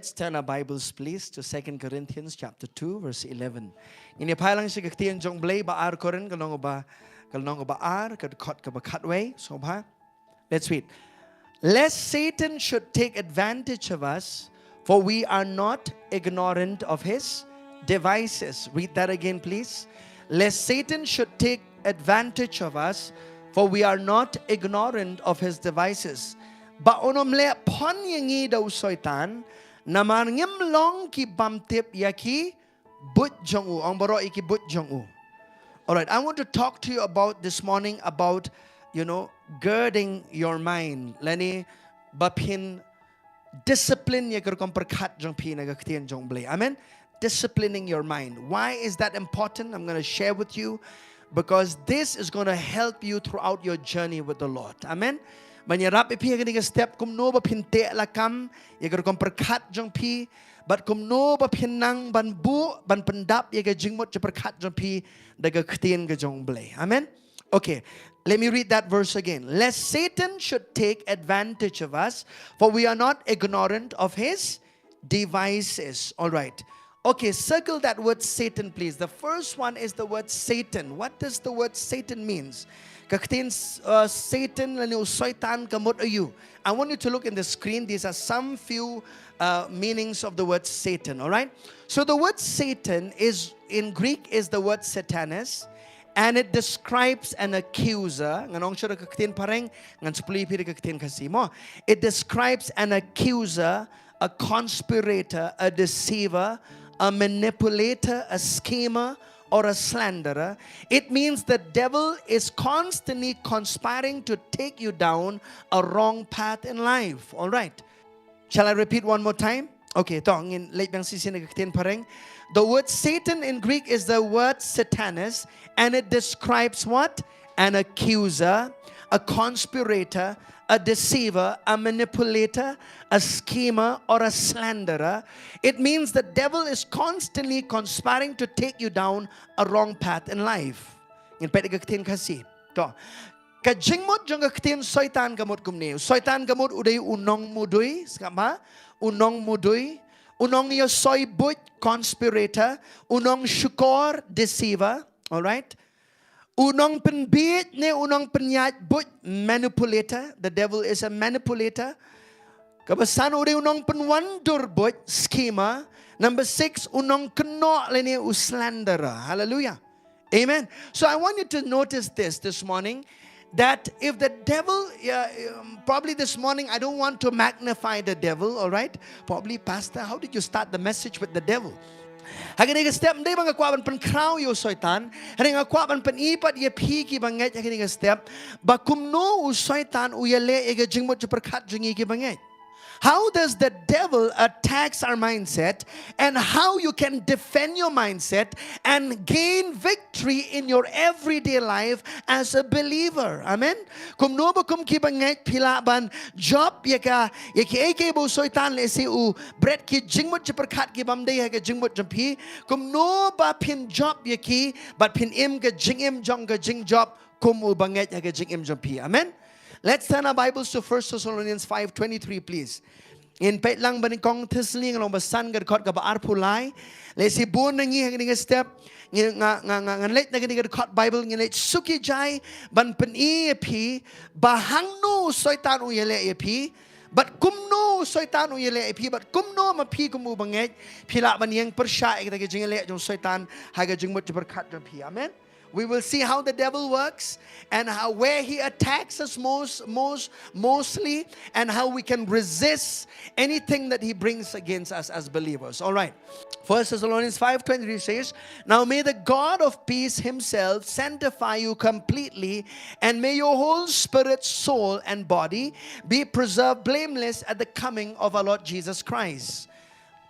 Let's turn our Bibles, please, to 2 Corinthians chapter 2, verse 11. Ini pailang si kaktian jong blay baar koren kalong ba ar kadkot kabakatway so ba. Let's read. Lest Satan should take advantage of us, for we are not ignorant of his devices. Read that again, please. Lest Satan should take advantage of us, for we are not ignorant of his devices. Ba onomle pon yangi daw soitan naman ngim long ki bamtip yaki but jongu ang baro iki but jongu. All right, I want to talk to you about this morning about girding your mind. Lani bapin discipline yaker kom perkat jong pi nagaktian jong blay. Amen. Disciplining your mind. Why is that important? I'm going to share with you because this is going to help you throughout your journey with the Lord. Amen. Banyarap ipi kini step kum no ba pinte lakam yagar kom perkat jong pi but kum no ba pinang ban bu ban pendap yagar jingmot je perkat jong pi daga ktien ga jong blay. Amen. Okay, let me read that verse again. Lest Satan should take advantage of us, for we are not ignorant of his devices. All right. Okay, circle that word Satan, please. The first one is the word Satan. What does the word Satan means? Satan, I want you to look in the screen. These are some few meanings of the word Satan. All right. So the word Satan is in Greek is the word Satanas, and it describes an accuser. It describes an accuser, a conspirator, a deceiver, a manipulator, a schemer, or a slanderer. It means the devil is constantly conspiring to take you down a wrong path in life. All right. Shall I repeat one more time? Okay. The word Satan in Greek is the word Satanas, and it describes what? An accuser, a conspirator, a deceiver, a manipulator, a schemer, or a slanderer. It means the devil is constantly conspiring to take you down a wrong path in life. Eng-Khasi. Kajingmot jong kaktin soitan gamot kumni. Soitan gamot uday unong mudoy. Skama? Unong mudoy. Unong niyo soy but conspirator. Unong shukor deceiver. Alright? Unong penbit ne unong penyat but manipulator. The devil is a manipulator. Kabasan uday unong penwandur but schemer. Number 6, unong keno lene uslandera. Hallelujah. Amen. So I want you to notice this morning, that if the devil, probably this morning, I don't want to magnify the devil, all right? Probably, Pastor, how did you start the message with the devil? Hagani step ndai bang akwaban pen kraw yo soitan, haring akwaban pen ipat ye pi ki banget hagani step, bakum no u soitan u yele ega jingmot je perkat jingi ki banget. How does the devil attacks our mindset, and how you can defend your mindset and gain victory in your everyday life as a believer. Amen. Kum no ba kum ki banget pila ban job yaka eke bo soitan le si u bread ki jingmut je perkat ki bamde ha ke jingmut jampi kum no ba pin job yaki but pin im ke jingim jong ke jing job kum u banget ha ke jingim jampi. Amen. Let's turn our Bibles to 1 Thessalonians 5:23, please. In pet lang banikong tesling along basan gadkot ka baar pulay. Lesi buon nangi haging step nganlet na gani gadkot Bible nganlet suki jai ban pen epi bahang no soitan uyele epi. But kumno soitan uyele epi but kumno mapi kumu banget pila baniang persya kita gejingele jong soitan haga jingmut berkat jampi. Amen. We will see how the devil works and where he attacks us mostly, and how we can resist anything that he brings against us as believers. All right. 1 Thessalonians 5:23 says, "Now may the God of peace himself sanctify you completely, and may your whole spirit, soul, and body be preserved blameless at the coming of our Lord Jesus Christ."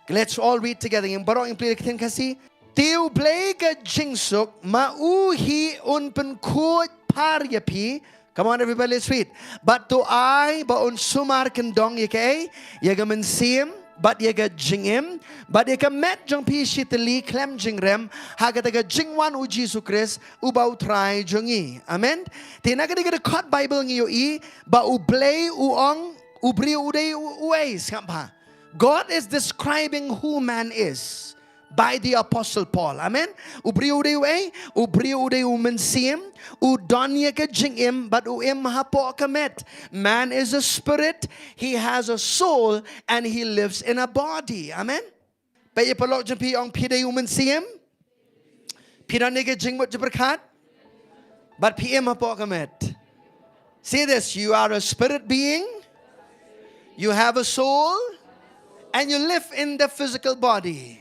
Let's all read together. Eng-Khasi. Tiu blega jingsuk mauhi un penkuat paryapi. Come on, everybody, let's read. But to I ba un sumar kendong yake yaga mensim but yaga jingim but yaga met jong pi shitali klem jingrem hagataga jingwan u Jesus Christ ubau try jongi. Amen. Tinaga diga the Bible ngiyo I ba ublay uong ubri uday uways kampa. God is describing who man is by the Apostle Paul. Amen. Ubriude umensim, udonye ke jingim, but uim hapo kamet. Man is a spirit, he has a soul, and he lives in a body. Amen. Baye palok jampi ong pide umensim, pidane ke jingmut jabrakat, but pm hapo kamet. See this, you are a spirit being, you have a soul, and you live in the physical body.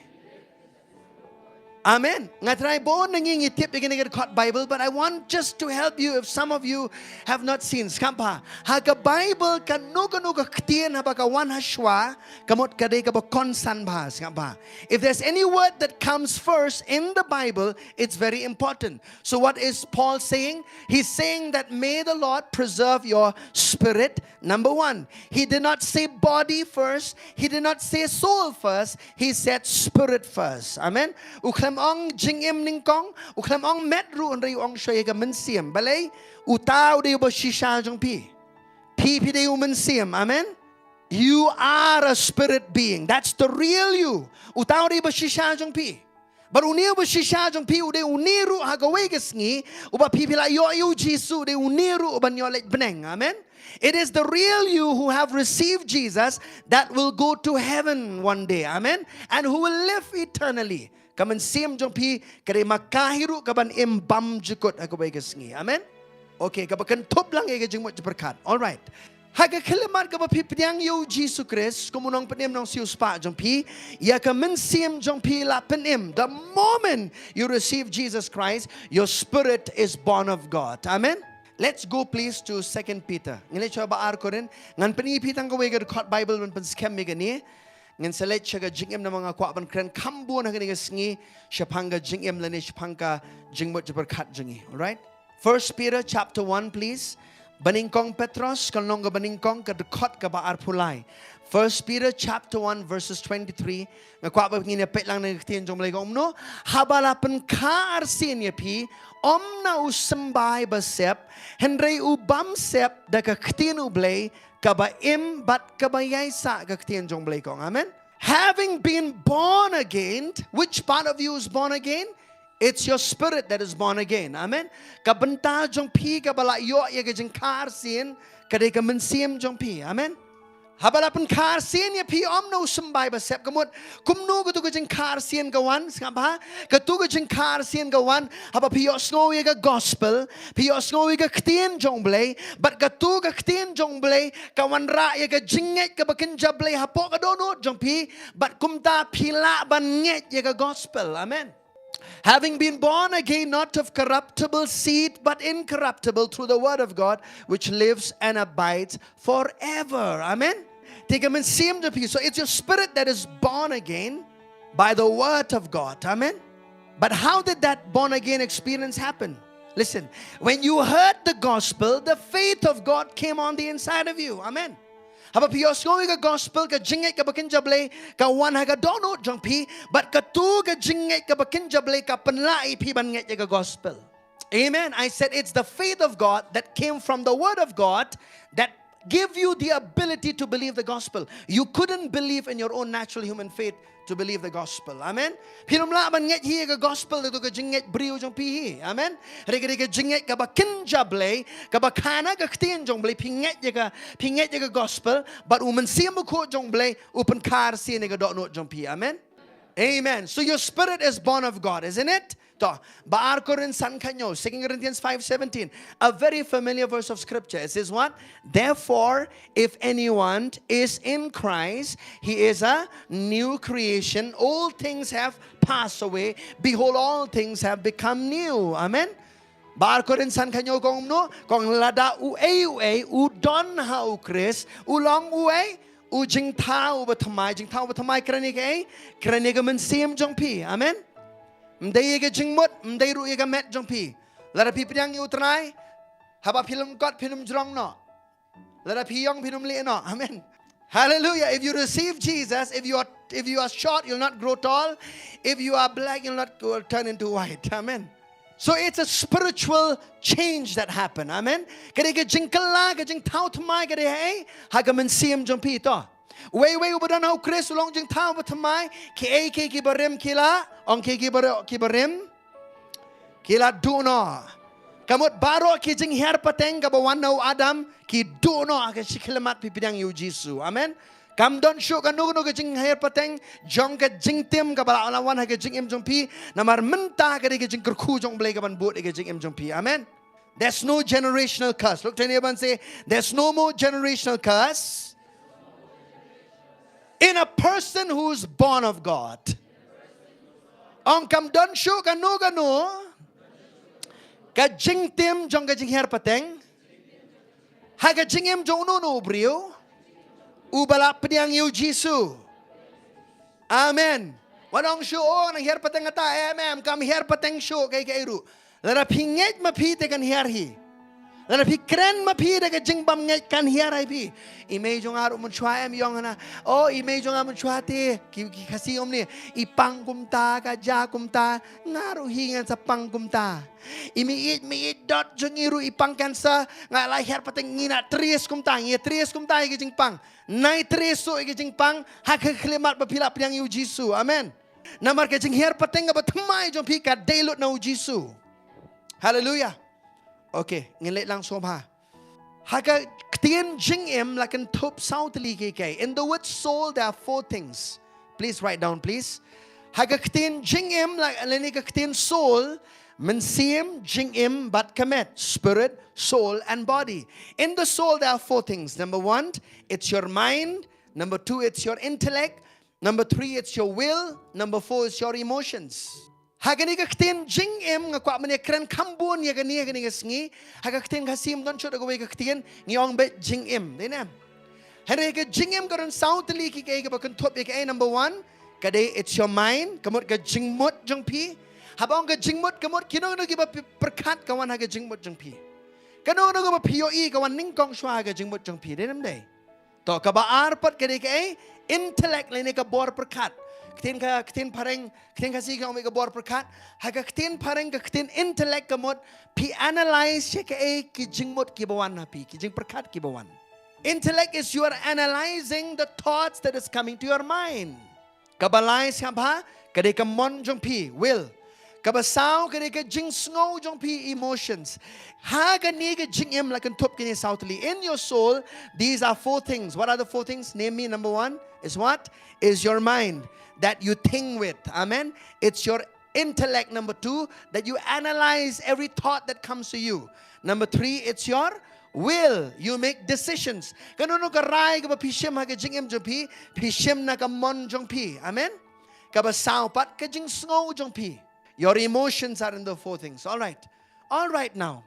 Amen. Ngatray bo nangingitip yung caught Bible, but I want just to help you if some of you have not seen. Skampa, haga Bible kanuga ktien habaka wan hashwa kamot kade kabo konsan ba. Skampa. If there's any word that comes first in the Bible, it's very important. So what is Paul saying? He's saying that may the Lord preserve your spirit. Number one, he did not say body first. He did not say soul first. He said spirit first. Amen. Ong jingim ningkong, uklam ong metru and ong shoyega mensiam. Balay, utao de shisha jong pi. Pi de mensiam. Amen. You are a spirit being. That's the real you. Utao de shisha jong pi. But unir shisha jong pi ude uniru hagawegas ngi uba pipila yo jisu de uniru ubanyolet beneng. Amen. It is the real you who have received Jesus that will go to heaven one day. Amen. And who will live eternally. Kaman siyam jong pi kare makahiru kaban imbam jukot agawegas ngi. Amen. Okay, kabakan top lang ega jingmot berkat. All right. Haga kilimat kabapi pidyang yo Jesus Christ kumunong penim nong siuspa jong pi ya kaman siyam jong pi la penim. The moment you receive Jesus Christ, your spirit is born of God. Amen. Let's go please to 2 Peter. Ngile choba ar ko rin ngan pinipitang kawega caught Bible when panskem migani. Ngan salet siya jingim na mga kwaban kren kambu na kaniga sngi shapanga jingim lani shapanga jingmot jabarkat jingi. Alright? 1 Peter chapter 1 please. Baningkong Petros kalonga baningkong kadukot ka baar pulay. 1 Peter chapter 1 verses 23. Nga kwaban nginapit lang nagtiyan jong malay no habalapan ka arsin yapi na usambay basep henry ubam sep da kaktin ublay kabaim bat kabayay sa kaktian jong blay kong. Amen. Having been born again, which part of you is born again? It's your spirit that is born again. Amen. Kabanta jong pi kabala yo ya gajing karsin kadai kamensim jong pi. Amen. Habalapan karsin ya pi na usambay basep kamot kumno katu gajing karsin gawan skapa katu gajing karsin gawan haba pi osno ya gospel pi osno ya ktien jongblay but katu ktien jongblay kawan ra ya jinget ka bakin jablay hapo kadono jong pi but kumta pila ban nget ya gospel. Amen. Having been born again, not of corruptible seed, but incorruptible through the word of God, which lives and abides forever. Amen. So it's your spirit that is born again by the word of God. Amen. But how did that born again experience happen? Listen, when you heard the gospel, the faith of God came on the inside of you. Amen. Haba piyos ko ka gospel ka jingay ka bakin jablay ka wan haga dono jong pi but ka tu ka jingay ka bakin jablay ka panlai pi ban nget ka gospel. Amen. I said it's the faith of God that came from the word of God that give you the ability to believe the gospel. You couldn't believe in your own natural human faith to believe the gospel. Amen. Pinumla man nget hi ka gospel to ka jinget brio jong pi. Amen. Rega jinget ka bakin jablay ka bakana ka ktien jong blay pinget ka gospel but siam ko jong blay upan kar sine ka do no jong pi. Amen. Amen. So your spirit is born of God, isn't it? Baar ko rin san kanyo, 2 Corinthians 5:17, a very familiar verse of scripture. It says what? Therefore, if anyone is in Christ, he is a new creation. All things have passed away. Behold, all things have become new. Amen. Baar ko rin san kanyo kong no, kong lada ue don hau Chris, ulong ue jing tao batamay kraniga mensiam jong pi. Amen. Mday yega jingmut, mday ru yega met jong pi. Lara pi pinyang yu tranay, haba pilum got pilum jrong no. Lara pi yong pilum li no. Amen. Hallelujah. If you receive Jesus, if you are short, you'll not grow tall. If you are black, you'll not turn into white. Amen. So it's a spiritual change that happened. Amen. Kaya ka jing kala, ka jing tao tumay ka de hey, haga mensiam jong pi to. Way ubadan hau Chris ulong jeng tau batamai ki barim kila ong ki barim kila duno. Kamut baro ki jeng her pateng kabawan nau Adam ki duno ke siklemat pipidang yu Jisu. Amen. Kam don syuk kan nugu ke jeng her pateng jong ke jeng tim ka bala lawan ke jeng im jong pi namar mentah ke jeng kerku jong blai ka ban buat ke jeng im jong pi. Amen. There's no generational curse. Look to anyone and say, there's no more generational curse in a person who's born of God. Ong kam don syuk kan nugu ka jing tim jong ka jing her pateng ha ka jing im jong no brio ubala pediang yu Jisu. Amen. Wanong syu nang her pateng ata kam her pateng syu kay kairu lara pinget mapite kan her hi lara pikren mapite ka jing bam nget kan her ai pi imay jong aru mun chwa em yong na imay jong amun chwa te ki kasi ni ipang kumta ka ja kumta ngaru hingan sa pang kumta imi dot jong iru ipang kansa nga lai her pateng ngina tries kumta ki jing pang nai tres so ki jing pang ha ka klemat bapila piang yu Jisu. Amen. Namar ka jing her pateng ba tmai jong pi ka delut na Jisu. Hallelujah. Okay, ngilit lang sobha. Haka ktien jing im lakan top south li kay. In the word soul there are 4 things. Please write down please. Haka ktien jing im lani ka ktien soul mensim jing im bat kamet spirit, soul and body. In the soul there are 4 things. Number 1, it's your mind. Number 2, it's your intellect. Number 3, it's your will. Number 4, it's your emotions. Hagani ka ktin jing im nga kwa mane kran kambun ya gani ngi haga ktin kasim don chot agaway ka ktin ngiyong bet jing im dinam hare ka jing im karon southly ki kay ka bakun top ka number 1 kade it's your mind kamot ka jing mot jong pi habang ka jing mot kamot kinong no giba perkat kawan haga jing mot jong pi kanong no giba POE kawan ning kong shwa haga jing mot jong pi dinam day to ka ba arpat kade ka intellect lene ka bor perkat ktin pareng ktin kasi ka omega bor perkat haga ktin pareng ka ktin intellect kamot pi analyze siya ka ki jingmot ki bawan na pi ki jing perkat ki bawan. Intellect is you are analyzing the thoughts that is coming to your mind. Kabalay siya ba kade ka mon jong pi will kabasaw kade ka jing snow jong pi emotions haga ni ka jing im like top kini southly in your soul. These are 4 things. What are the 4 things? Name me. Number 1 is what? Is your mind that you think with. Amen. It's your intellect. Number 2, that you analyze every thought that comes to you. Number 3, it's your will. You make decisions. Kanono ka rai ka ba pishim ha ka jing im jong pi pishim na ka mon jong pi. Amen. Ka ba sao pat ka jing snow jong pi. Your emotions are in the 4 things. All right now.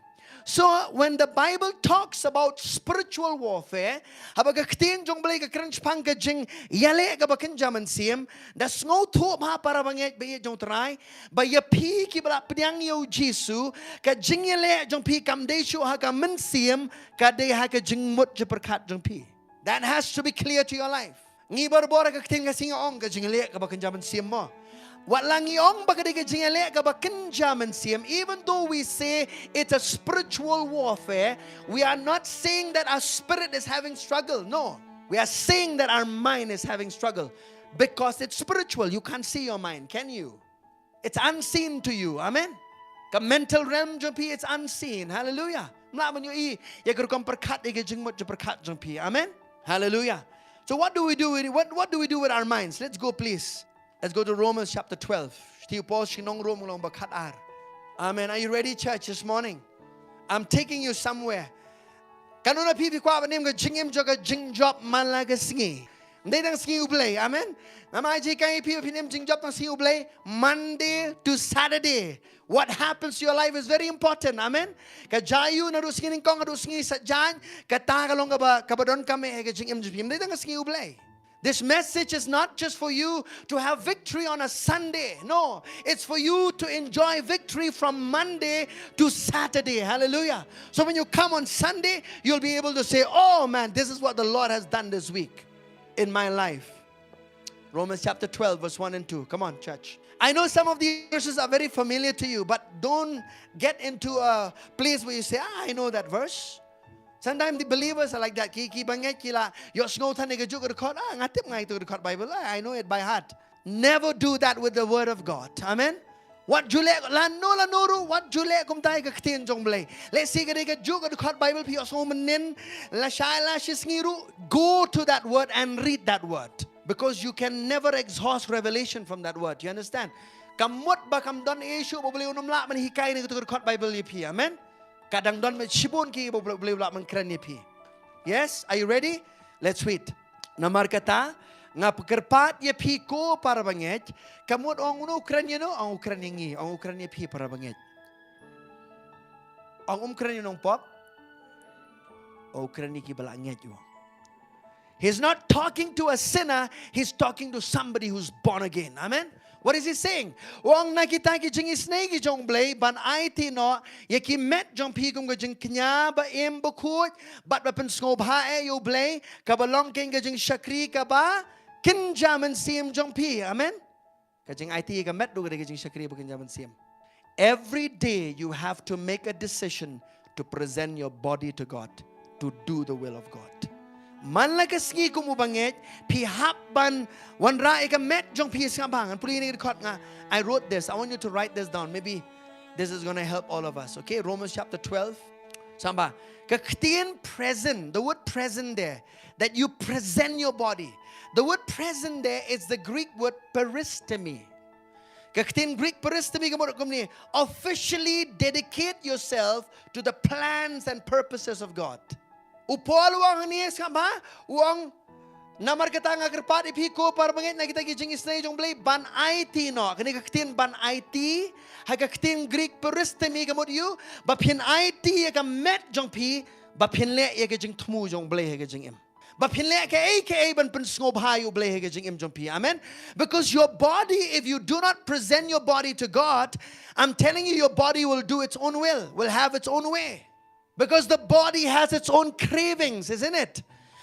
So when the Bible talks about spiritual warfare, habaga ktin jong blay ka crunch pang ka jing yale ka bakin jaman sim, da snow top ha para banget ba jong try, ba ya pi ki bala pediang yo Jisu, ka jing yale jong pi kam de shu ha ka men sim, ka de ha ka jing mut je perkat jong pi. That has to be clear to your life. Ngi bor ka ktin ka singa ong ka jing yale ka bakin jaman sim mo. Walangiong bagadiga jingale kabakin jaman siem. Even though we say it's a spiritual warfare, we are not saying that our spirit is having struggle. No, we are saying that our mind is having struggle because it's spiritual. You can't see your mind, can you? It's unseen to you. Amen. The mental realm jumpi, it's unseen. Hallelujah. Mlaban yu ya kurkom perkat ige jingmot je perkat jumpi. Amen. Hallelujah. So what do we do with it? What do we do with our minds? Let's go, please. Let's go to Romans chapter 12. Amen. Are you ready, church, this morning? I'm taking you somewhere. Kanuna pipi kwa ba nim ga jingim joga jingjop malaga singi. They don't ski ublay. Amen. Namai jikai pipi nim jingjop na ski ublay Monday to Saturday. What happens to your life is very important. Amen. Ka jayu na ruskin kong rusngi sa jan ka tagalong ka ba kabadon kami ga jingim jipim. They don't ski ublay. This message is not just for you to have victory on a Sunday. No, it's for you to enjoy victory from Monday to Saturday. Hallelujah. So when you come on Sunday, you'll be able to say, oh man, this is what the Lord has done this week in my life. Romans chapter 12, verse 1 and 2. Come on, church. I know some of these verses are very familiar to you, but don't get into a place where you say, I know that verse. Sometimes the believers are like that. Ki banget kila yo snow tan nega juga record. Ngatip ngai tu record Bible. I know it by heart. Never do that with the word of God. Amen. What julek la noru what julek kum tai ka ktin jong blai. Let's see ka juga record Bible pi osmo menin la shai la shisngiru. Go to that word and read that word, because you can never exhaust revelation from that word. You understand? Kamut ba kam don issue bo boleh unum la man hikai ni tu record Bible ni pi. Amen. Kadang don me shibun ki bo boleh la man kran ni pi. Yes, are you ready? Let's read. Nomor kata nga pekerpat ye pi ko para banget kamut ong unu Ukraine no ong Ukraine ngi ong Ukraine pi para banget ong Ukraine nong pop Ukraine ki bala nget yo. He's not talking to a sinner, he's talking to somebody who's born again. Amen. What is he saying? Wong nakita ki jing isnay ki jong blay ban IT no ye ki met jong pi kum ka jing knya ba im ba khut bat ba pen snob ha e yo blay ka ba long king ka jing shakri ka ba kin jaman sim jong pi. Amen. Ka jing IT ka met do ka jing shakri ba kin jaman sim. Every day you have to make a decision to present your body to God, to do the will of God. Man la kasngi kumubangit pi habban wan ra ika met jong pi sabangan puli ni record nga. I wrote this. I want you to write this down. Maybe this is going to help all of us. Okay, Romans chapter 12. Samba kaktin present. The word present there, that you present your body. The word present there is the Greek word peristemi. Kaktin Greek peristemi kumni, officially dedicate yourself to the plans and purposes of God. Upol wang ni sama wang namar kata ngagerpat ipi ko par banget na kita kijing isnay jong blay ban IT no kani kaktin ban IT ha kaktin Greek peristemi kamot you bapin IT ya ka met jong pi bapin le ya kijing tmu jong blay ha kijing im bapin le ka aka ban pen snob ha you blay ha kijing im jong pi. Amen. Because your body, if you do not present your body to God, I'm telling you, your body will do its own will have its own way. Because the body has its own cravings, isn't it?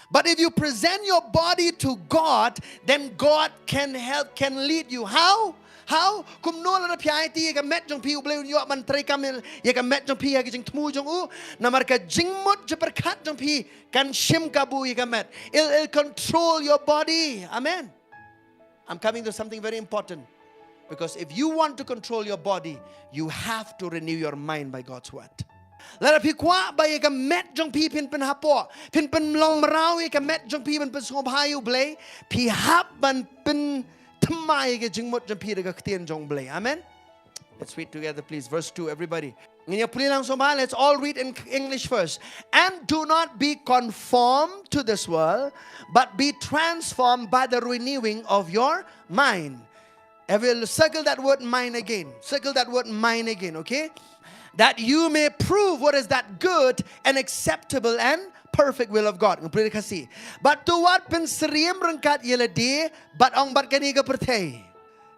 But if you present your body to God, then God can help, can lead you. How? How? Kum no la pi IT ka met jong pi u bleu yo man tre kamel ye ka met jong pi ya jing tmu jong u na mar ka jingmot je perkat jong pi kan shim kabu ye ka met. It'll control your body. Amen. I'm coming to something very important. Because if you want to control your body, you have to renew your mind by God's word. Lara pi kwa ba ye ka met jong pi pin pen hapo pin pen long marau ye ka met jong pi pen sngop hayu blay pi hap ban pen tmai ye jing mot jong pi ga ktien jong blay. Amen. Let's read together, please. Verse 2, everybody. Let's all read in English first. And do not be conformed to this world, but be transformed by the renewing of your mind. Everyone circle that word mind again. Circle that word mind again, okay? That you may prove what is that good and acceptable and perfect will of God. Eng-Khasi. But to what penseriam rengkat yeladi, but ong bat kani ka pertay.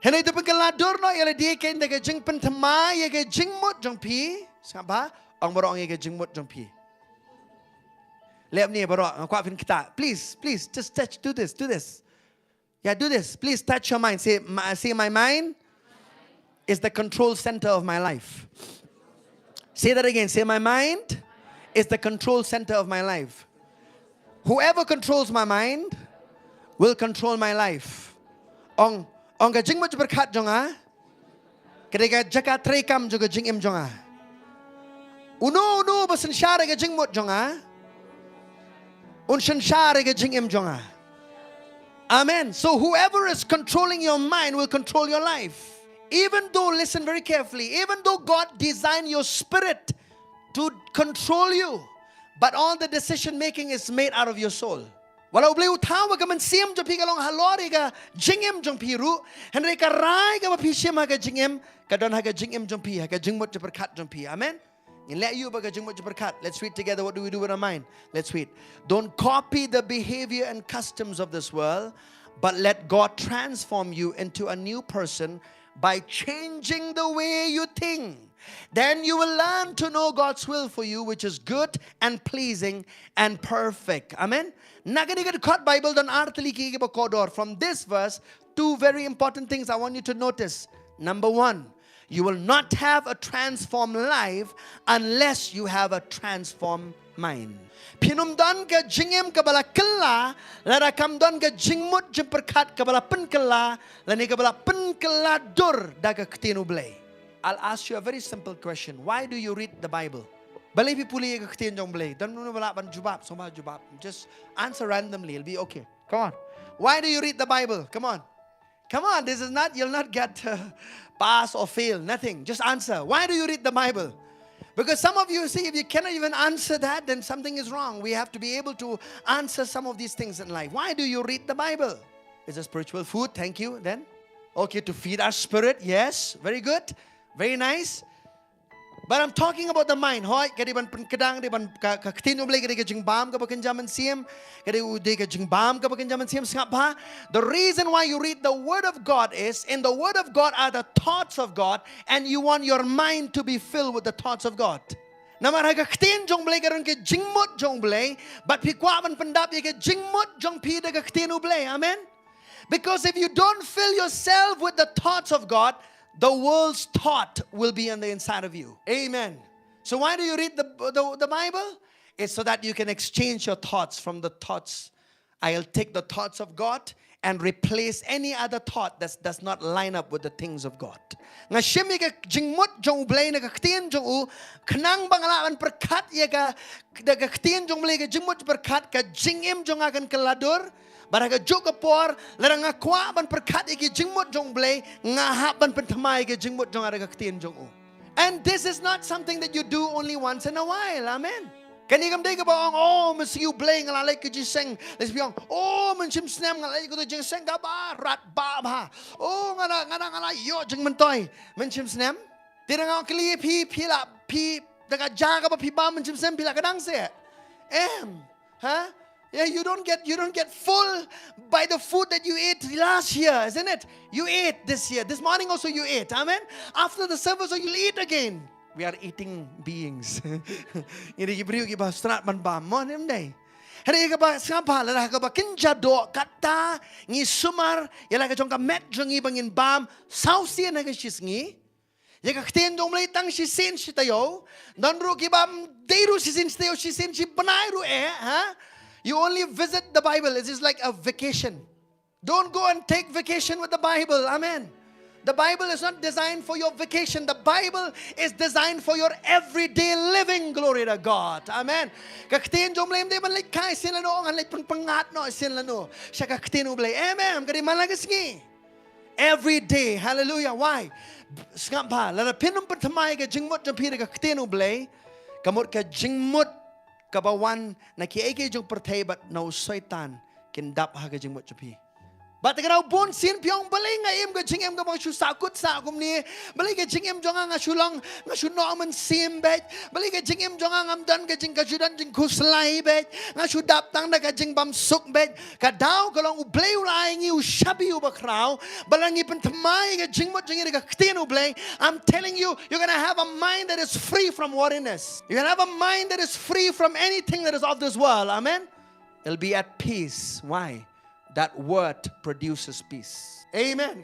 Henay to pagkaladur no yeladi kain daga jing pentama yaga jing mot jong pi. Saba ong barong yaga jing mot jong pi. Lep ni barong ang kwapin kita. Please, just touch. Do this. Yeah, do this. Please touch your mind. Say my mind is the control center of my life. Say that again. Say my mind is the control center of my life. Whoever controls my mind will control my life. Ong ka jing mo berkat jonga. Kedega jaka trekam juga jing im jonga. Uno basen syare ka jing mo jonga. Un shen syare ka jing im jonga. Amen. So whoever is controlling your mind will control your life. Even though, listen very carefully, even though God designed your spirit to control you, but all the decision making is made out of your soul. Walau beli utawa ka man siem jong pi kalong halori ka jingem jong piru, henry ka rai ka mapisiem ha ka jingem, ka don ha ka jingem jong pi, ha ka jingmot je berkat jong pi. Amen. In let you ba ka jingmot je berkat. Let's read together. What do we do with our mind? Let's read. Don't copy the behavior and customs of this world, but let God transform you into a new person by changing the way you think. Then you will learn to know God's will for you, which is good and pleasing and perfect. Amen. Bible from this verse, two very important things I want you to notice. Number one, You will not have a transformed life unless you have a transformed mind. Pinum don ka jingem ka bala kella, lara kam don ka jingmut jemperkat ka bala pen kella, lani ka bala pen kella dur daga ketinu blay. I'll ask you a very simple question. Why do you read the Bible? Balay pipuli ka ketin jong blay. Don't know bala ban jubab, soma jubab. Just answer randomly. It'll be okay. Come on. Why do you read the Bible? Come on. Come on. This is not. You'll not get pass or fail. Nothing. Just answer. Why do you read the Bible? Because some of you see, if you cannot even answer that, then something is wrong. We have to be able to answer some of these things in life. Why do you read the Bible? It's a spiritual food. Thank you. Then, okay, to feed our spirit. Yes, very good, very nice. But I'm talking about the mind. Hoy, kadi ban kadang di ban kakatino blay kadi kajing bam ka pakinjaman siyem, kadi uday kajing bam ka pakinjaman siyem sangap ha. The reason why you read the Word of God is, in the Word of God are the thoughts of God, and you want your mind to be filled with the thoughts of God. Namar kakatin jong blay karon ke jingmut jong blay, but pikwa ban pandap ye ke jingmut jong pi de kakatino blay. Amen. Because if you don't fill yourself with the thoughts of God, the world's thought will be on the inside of you. Amen. So why do you read the Bible? It's so that you can exchange your thoughts from the thoughts. I'll take the thoughts of God and replace any other thought that does not line up with the things of God. Nga shimi ka jingmut jong blay na kaktian jong u kanang bangalaman perkat ya ka kaktian jong blay ka jingmut perkat ka jingim jong akan keladur. Baraga juga por larang akwa ban perkat iki jingmut jong blay ngahap ban pentamai ke jingmut jong araga ketien jong u. And this is not something that you do only once in a while. Amen. Kani kam day ka ba oh men siu blay ngalalay ke jiseng let's be on oh men sim snam ngalalay ko jing seng ka ba rat ba ba oh ngana yo jing mentoy men sim snam tira nga kli pi pila pi daga jaga ba pi ba men sim snam pila kadang se huh. Yeah, you don't get full by the food that you ate last year, isn't it? You ate this year. This morning also you ate. Amen. After the service, so you'll eat again. We are eating beings. Ini Gabriel kita strat man ba mon day. Hari kita ba sapa lah kita ba kinjado kata ngi sumar yala kita jongka met jongi bangin bam sausi na kita sisngi. Ya kakten dong mulai tang sisin sitayo. Dan ru kita deiru sisin sitayo sisin si benai ru ha. You only visit the Bible. It is like a vacation. Don't go and take vacation with the Bible. Amen. The Bible is not designed for your vacation. The Bible is designed for your everyday living. Glory to God. Amen. Kaktin jom lem de ban like kai sin lano ang like pangat no sin lano. Siya kaktin ublay. Amen. Kadi malagas ngi. Every day. Hallelujah. Why? Skap pa. Lara pinum patamay ka jingmut jam pira kaktin ublay. Kamot ka jingmut kabawan na kieke jong pertay bat na usaitan kindap ha gajing mo chupi. Bat ka bon sin piong balay nga im gajing em ka bang sakut sa akum ni balay gajing em jong nga sulang nga sunoman sim bet balay gajing em jong nga amdan gajing kajudan jing kuslay bet nga sudap tang na gajing bam suk bet kadaw kalong ublay ulay ngi ushabi ubakraw balang ipin tamay gajing mo jing ka ktin ublay. I'm telling you, you're gonna have a mind that is free from worriness. You're gonna have a mind that is free from anything that is of this world. Amen. It'll be at peace. Why? That word produces peace. Amen.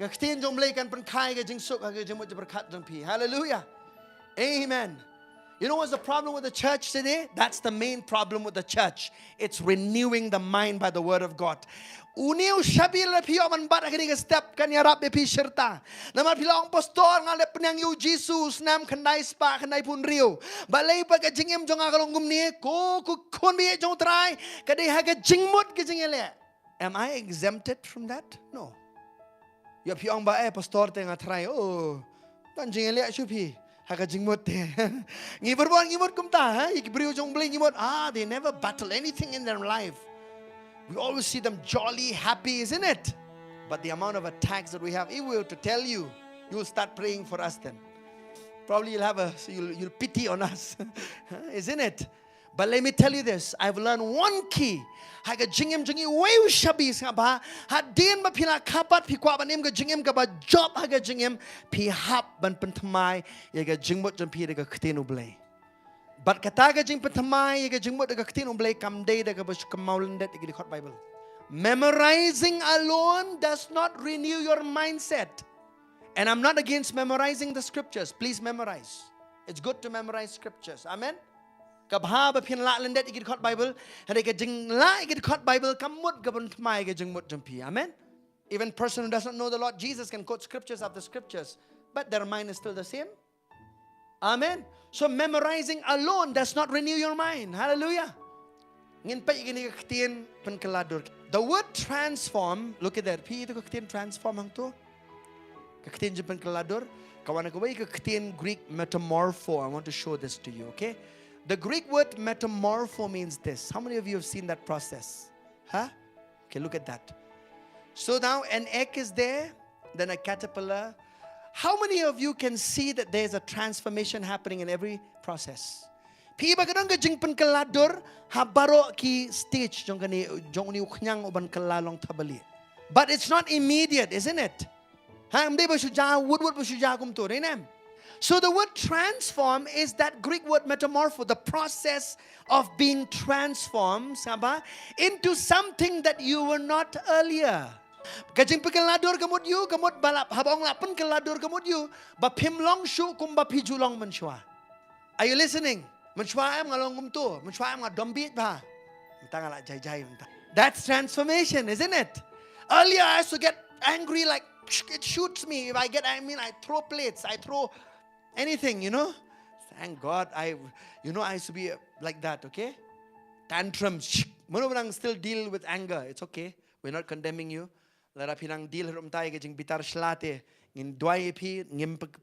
Hallelujah. Amen. You know what's the problem with the church today? That's the main problem with the church. It's renewing the mind by the word of God. Uniu shabil pio man bat akini step kan yarap be pi serta. Nama pilong pastor ngale penyang yu Jesus nam kandai spa kandai pun rio. Balai pa ka jingem jong akalong gumni ko kon bi jong try kadai ha ka jingmut ke jingele. Am I exempted from that? No. Ya piong ba pastor tengah try oh kan jingele shupi ha ka jingmut te. Ngibur kumta ha ikbriu jong bling ngibur they never battle anything in their life. We always see them jolly, happy, isn't it? But the amount of attacks that we have, if we were to tell you, you will start praying for us then. Probably you'll pity on us, isn't it? But let me tell you this, I've learned one key. Haga jingem jingi weu shabi saba hadin ba pila kapat pi kwa banim ga jingem ga ba job haga jingem pi hap ban pentamai ya ga jingmot jam pi ga ktenu blay. But kataga jing patamay ga jingmot ga ktenu blay kam day ga ba kamaulan det ga khot Bible. Memorizing alone does not renew your mindset. And I'm not against memorizing the scriptures. Please memorize. It's good to memorize scriptures. Amen. Kabha ba phin la lendet igit khot Bible, hade ke jing la igit khot Bible kamut gabon mai ke jing mut jampi. Amen. Even person who does not know the Lord Jesus can quote scriptures after scriptures, but their mind is still the same. Amen. So memorizing alone does not renew your mind. Hallelujah. The word transform, look at that. Pi itu kektian transform hang tu. Kektian jempen keladur. Kawan aku kektian Greek metamorpho. I want to show this to you, okay? The Greek word metamorpho means this. How many of you have seen that process? Huh? Okay, look at that. So now an egg is there, then a caterpillar. How many of you can see that there's a transformation happening in every process? Pi ba kadang kajing pen keladur habaro ki stage jong kani jong ni uknyang uban kelalong tabali. But it's not immediate, isn't it? Ha amde ba suja wood ba suja kum tu nem. So the word transform is that Greek word metamorpho, the process of being transformed saba into something that you were not earlier. Kajing pen keladur kamut you kamut balap habong la pen keladur kamut you ba phim long shu kum ba phiju long menshwa. Are you listening? That's transformation, isn't it? Earlier I used to get angry like it shoots me. If I get angry, I throw plates, I throw anything, you know. Thank God I used to be like that, okay? Tantrums. Manubang still deal with anger. It's okay. We're not condemning you. Lara pinang deal rumtai ke jing bitar slate ngin dwai pi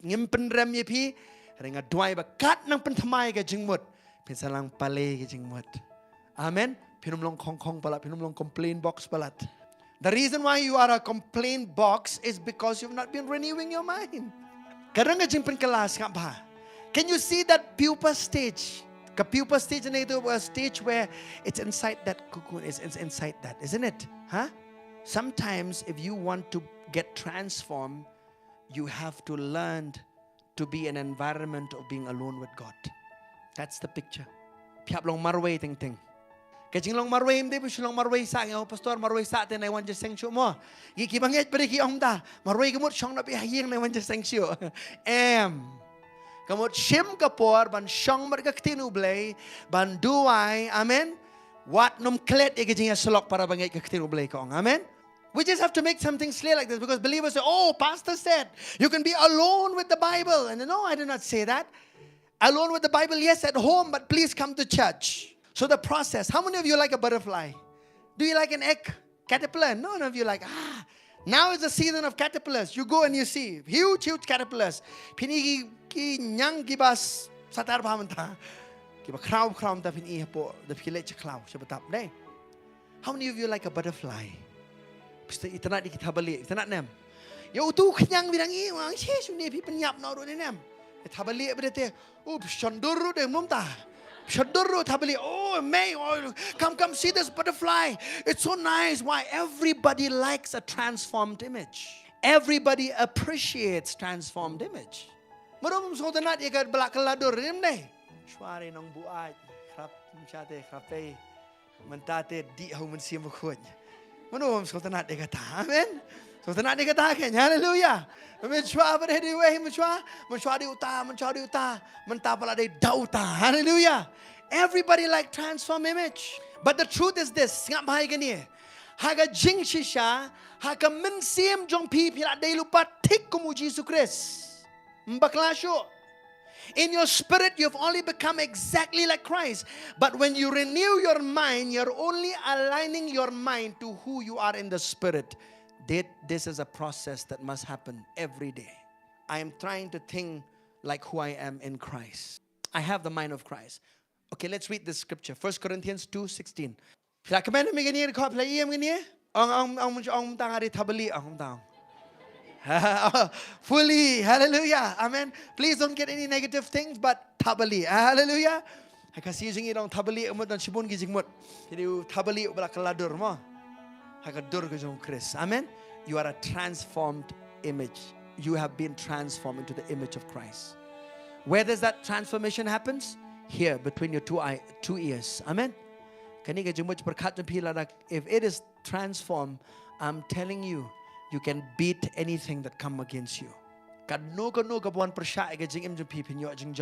ngimpen rem ye pi ringa dwai ba kat nang penthamai ke jingmut pinsalang pale ke jingmut. Amen. Pinum long kong palat, pinum long complaint box palat. The reason why you are a complaint box is because you've not been renewing your mind. Kadang ke jingpen kelas kap ba. Can you see that pupa stage? Ka pupa stage na ito a stage where it's inside that cocoon, it's inside that, isn't it? Huh? Sometimes if you want to get transformed, you have to learn to be an environment of being alone with God. That's the picture. Piap long marway ting ting. Kajing long marway hindi po long marway sa akin. Pastor marway sa atin na iwan just seng syo mo. Gikibangit pa rin kiyong da. Marway gamot siyang napihaying na iwan just seng syo. Gamot shim kapor ban siyang margaktinublay ban duway. Amen. What num klet ikajing yasulok para bangit kaktinublay ko. Amen. We just have to make something clear like this because believers say, oh, pastor said you can be alone with the Bible. And no, I did not say that. Alone with the Bible, yes, at home, but please come to church. So the process, how many of you like a butterfly? Do you like an egg? Caterpillar? None of you like, now is the season of caterpillars. You go and you see huge caterpillars. Pinigi ki nyang gibas satar pamanta. Kiba crown ta pini po the pilech cloud shabatap day. How many of you like a butterfly? Pista itanat di kita balik, itanat nem. Ya utu kenyang bidang ini, orang sih suni pi penyap nauru ni nem. Kita balik berarti, shanduru deh mumta, shanduru tabali. Oh, May, come see this butterfly. It's so nice. Why? Everybody likes a transformed image. Everybody appreciates transformed image. Marum sotanat ikat belak keladur ni nem. Suara nong buat, krap mencate krape, mentate di hau mensi mukut. Manum sotanat dia kata, amen. Sotanat dia kata kan, haleluya. Mencuba berhenti weh, mencuba di utah, mentapala di dauta, haleluya. Everybody like transform image, but the truth is this, ngap bahaya gini. Haga jing shisha, haga mensim jong pi pila day lupa tik kumu Jesus Christ. Mbaklasyo. In your spirit, you've only become exactly like Christ. But when you renew your mind, you're only aligning your mind to who you are in the spirit. This is a process that must happen every day. I am trying to think like who I am in Christ. I have the mind of Christ. Okay, let's read this scripture. 1 Corinthians 2:16. Fully, hallelujah, amen. Please don't get any negative things, but tabali, hallelujah. I can see using it on tabali, umut dan shibun gizing mut. Jadi tabali ubala keladur mo. Hakadur gizong Chris, amen. You are a transformed image. You have been transformed into the image of Christ. Where does that transformation happens? Here, between your two ears, amen. Kani gizing mut berkat pila. If it is transformed, I'm telling you. You can beat anything that come against you. Kanu ka buan persya ka jing im jing pi pinyo jing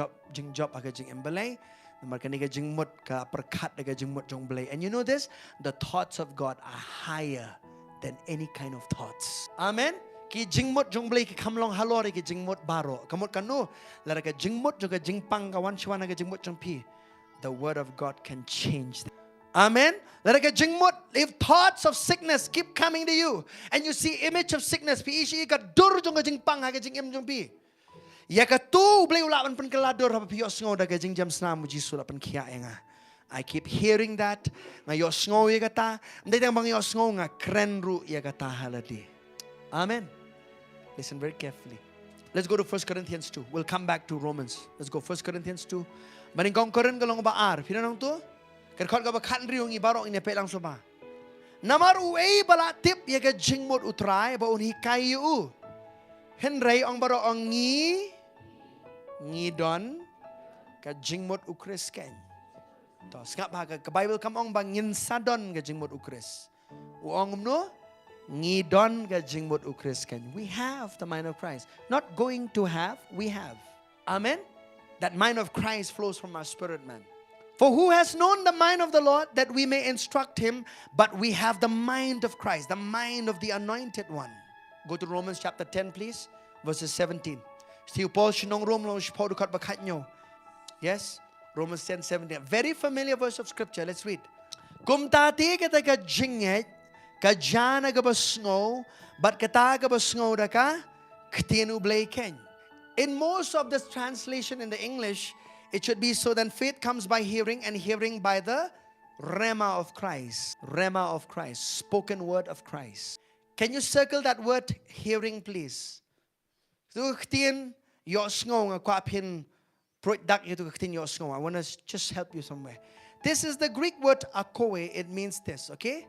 job ka jing im belai. Namar ka ni ka jing mut ka perkat ka jing mut jong belai. And you know this, the thoughts of God are higher than any kind of thoughts. Amen. Ki jing mut jong belai ki kamlong halori ki jing mut baro. Kamut kanu lara ka jing mut juga jing pang kawan shwana ka jing mut jong pi. The word of God can change that. Amen. If thoughts of sickness keep coming to you, and you see image of sickness, I keep hearing that. Amen. Listen very carefully. Let's go to 1 Corinthians 2. We'll come back to Romans. Let's go 1 Corinthians 2. Maningkong Korin kalong ba ar. Pinanong to? Kerkot ka ba kanriong ibarong inepelang soba. Namar uwe bala tip yaga jingmot utray ba unhi kayu. Henry ang baro ang ngi don ka jingmot ukris ken. To ngap ba ka Bible kam ong bang ngin sadon ka jingmot ukris. Uong no ngi don ka jingmot ukris ken. We have the mind of Christ. Not going to have, we have. Amen. That mind of Christ flows from our spirit man. For who has known the mind of the Lord that we may instruct him, but we have the mind of Christ, the mind of the anointed one. Go to Romans chapter 10, please, verses 17. Yes, Romans 10, 17. Very familiar verse of scripture. Let's read. Kumtati kita ka jinghet, ka jana ka basngo, but kata ka basngo da ka, ktinu blaiken. In most of this translation in the English, it should be so then faith comes by hearing, and hearing by the rhema of Christ. Rhema of Christ. Spoken word of Christ. Can you circle that word hearing, please? I want to just help you somewhere. This is the Greek word akoe. It means this, okay?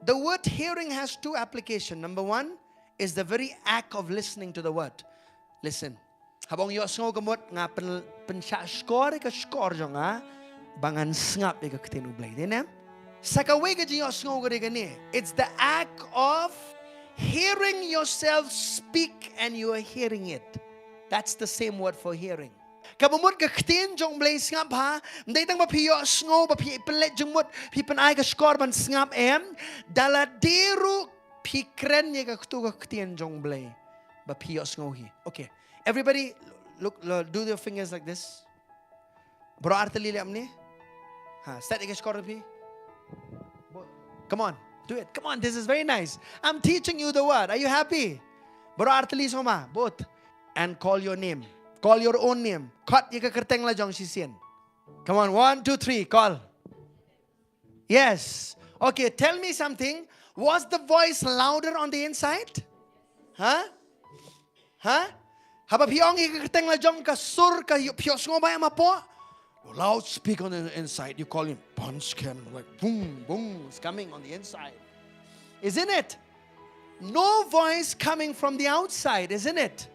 The word hearing has two applications. Number one is the very act of listening to the word. Listen. Habang yo sngo gamot nga pensya score ka score jo nga bangan snap ka ktinublay dinem sakawe ka yo sngo gari gani. It's the act of hearing yourself speak and you are hearing it. That's the same word for hearing. Kabumot ka ktin jong blay snap ha nday tang mapiyo sngo ba pi pelet jongmot pi panay ka score ban snap daladiru pikren ni ka ktu ka ktin jong blay ba piyo sngo hi. Okay. Everybody, look, do your fingers like this. Bro, arteli amne. Set a score. Come on, do it. Come on, this is very nice. I'm teaching you the word. Are you happy? Bro, arteli soma both, and call your name. Call your own name. Kat yika kerteng la jong sisien. Come on, 1, 2, 3, call. Yes. Okay, tell me something. Was the voice louder on the inside? Huh? Haba piyong ikakiteng la jong ka sur ka piyos ngo ba mapo? Loud speak on the inside. You call him punch can like boom boom. It's coming on the inside, isn't it? No voice coming from the outside, isn't it?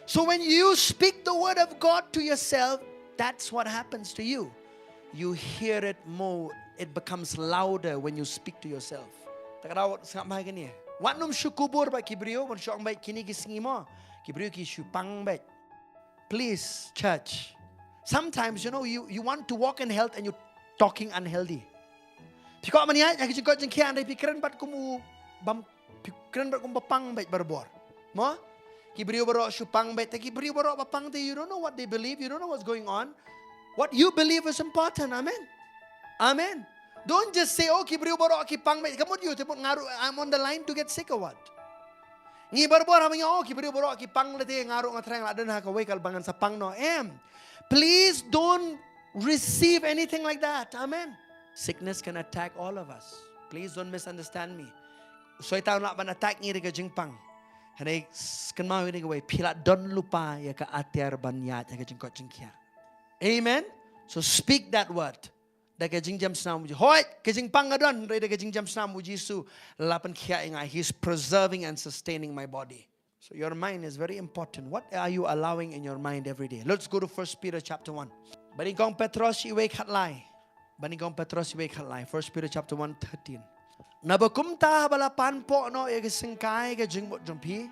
So when you speak the word of God to yourself, that's what happens to you. You hear it more. It becomes louder when you speak to yourself. Takaraw sa mga ganyan. Wanum shukubur ba kibrio? Wan shong ba kini kisingi mo? Please, church. Sometimes, you want to walk in health and you're talking unhealthy. Piko man yan, yakit jengkot jengkian dari pikiran bat kumu pikiran bat kumu bapang bet berbor. Mo? Kibrio baro shupang bet, kibrio baro bapang te. You don't know what they believe. You don't know what's going on. What you believe is important. Amen. Amen. Don't just say, oh, kibrio baro kipang bet. Kamu you ngaru. I'm on the line to get sick or what? Ngi barbor hamang yo kibrio boro ki pang lete ngaro ngatrang la den ha ka wekal bangan sa pang no please don't receive anything like that. Amen. Sickness can attack all of us. Please don't misunderstand me. So itaw na ban attack ngi ka jingpang hanay kan mau ni ka way pila don lupa ya ka ater banyat ya ka jingkot jingkia. Amen. So speak that word. Da ka jingjam snam muji hoy ka jingpang adon re da ka jingjam snam muji su lapan kia inga. He's preserving and sustaining my body. So your mind is very important. What are you allowing in your mind every day? Let's go to 1 Peter chapter 1. Baningkong Petros iwek hatlay. Baningkong Petros iwek hatlay. 1 Peter chapter 1, 13. Nabakumta balapan po no ya ka singkai ka jingbot jumpi.